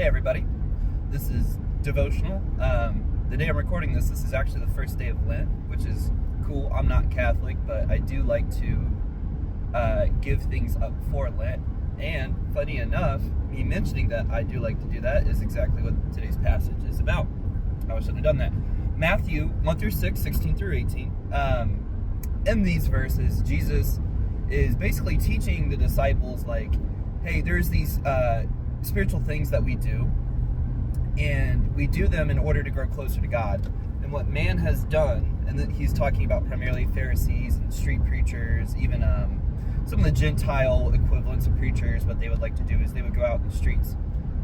Hey everybody, this is devotional. The day I'm recording this is actually the first day of Lent, which is cool. I'm not Catholic, but I do like to give things up for Lent. And funny enough, me mentioning that I do like to do that is exactly what today's passage is about. I wish I'd have done that. Matthew 1 through 6, 16 through 18. In these verses, Jesus is basically teaching the disciples, like, hey, there's these spiritual things that we do, and we do them in order to grow closer to God. And what man has done, and then he's talking about primarily Pharisees and street preachers, even some of the Gentile equivalents of preachers, what they would like to do is they would go out in the streets,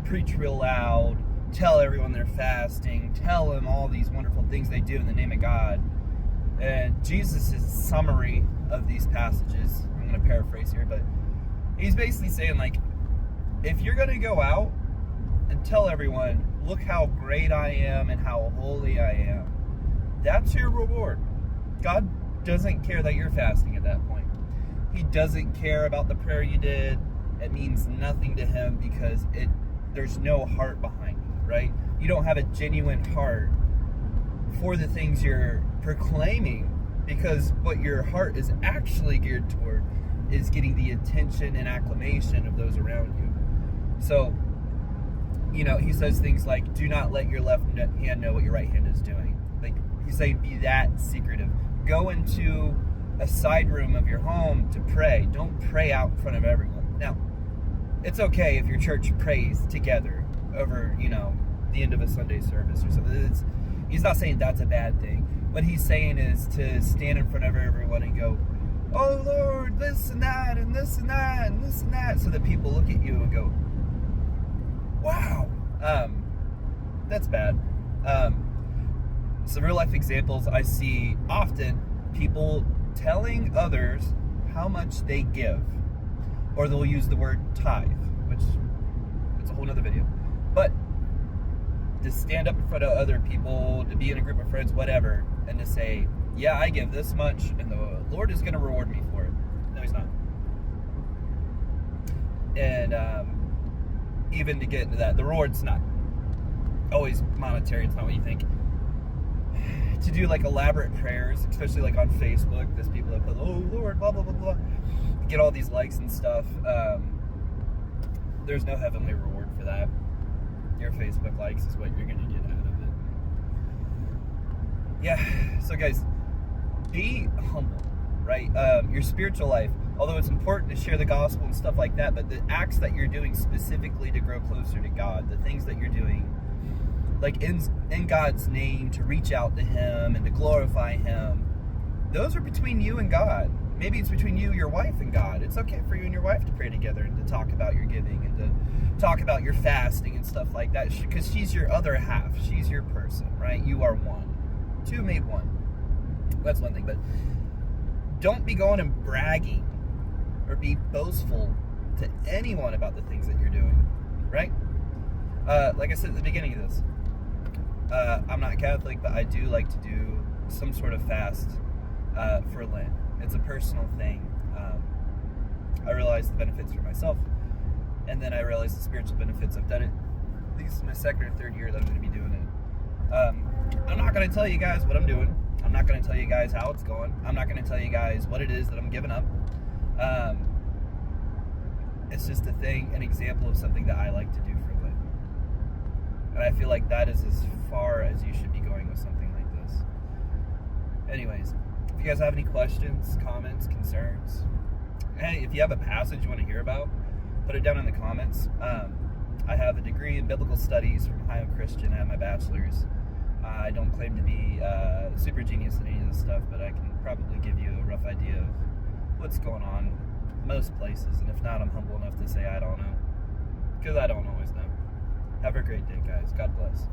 preach real loud, tell everyone they're fasting, tell them all these wonderful things they do in the name of God. And Jesus' summary of these passages, I'm going to paraphrase here, but he's basically saying, like, if you're going to go out and tell everyone, look how great I am and how holy I am, that's your reward. God doesn't care that you're fasting at that point. He doesn't care about the prayer you did. It means nothing to him because there's no heart behind it, right? You don't have a genuine heart for the things you're proclaiming, because what your heart is actually geared toward is getting the attention and acclamation of those around you. So, he says things like, do not let your left hand know what your right hand is doing. Like, he's saying, be that secretive. Go into a side room of your home to pray. Don't pray out in front of everyone. Now, it's okay if your church prays together over, the end of a Sunday service or something. He's not saying that's a bad thing. What he's saying is to stand in front of everyone and go, oh Lord, this and that, and this and that, and this and that, so that people look at you and go, wow, that's bad. Some real life examples I see often, people telling others how much they give, or they'll use the word tithe, which it's a whole nother video, but to stand up in front of other people, to be in a group of friends, whatever, and to say, yeah, I give this much, and the Lord is going to reward me for it. No, he's not. And even to get into that, the reward's not always monetary. It's not what you think. To do like elaborate prayers, especially like on Facebook, there's people that put, oh Lord, blah blah blah blah, get all these likes and stuff. There's no heavenly reward for that. Your Facebook likes is what you're gonna get out of it. Yeah, so guys, be humble, right? Your spiritual life, although it's important to share the gospel and stuff like that, but the acts that you're doing specifically to grow closer to God, the things that you're doing, like in God's name, to reach out to him and to glorify him, those are between you and God. Maybe it's between you, your wife, and God. It's okay for you and your wife to pray together and to talk about your giving and to talk about your fasting and stuff like that, because she's your other half. She's your person, right? You are one. Two made one. That's one thing, but don't be going and bragging or be boastful to anyone about the things that you're doing, right? Like I said at the beginning of this, I'm not Catholic, but I do like to do some sort of fast for Lent. It's a personal thing. I realize the benefits for myself, and then I realize the spiritual benefits. I've done it. I think this is my second or third year that I'm going to be doing it. I'm not going to tell you guys what I'm doing. I'm not going to tell you guys how it's going. I'm not going to tell you guys what it is that I'm giving up. It's just a thing, an example of something that I like to do for Lent. And I feel like that is as far as you should be going with something like this. Anyways, if you guys have any questions, comments, concerns, hey, if you have a passage you want to hear about, put it down in the comments. I have a degree in biblical studies from Ohio Christian. I have my bachelor's. I don't claim to be super genius in any of this stuff, but I can probably give you a rough idea of what's going on most places. And if not, I'm humble enough to say I don't know, because I don't always know. Have a great day, guys. God bless.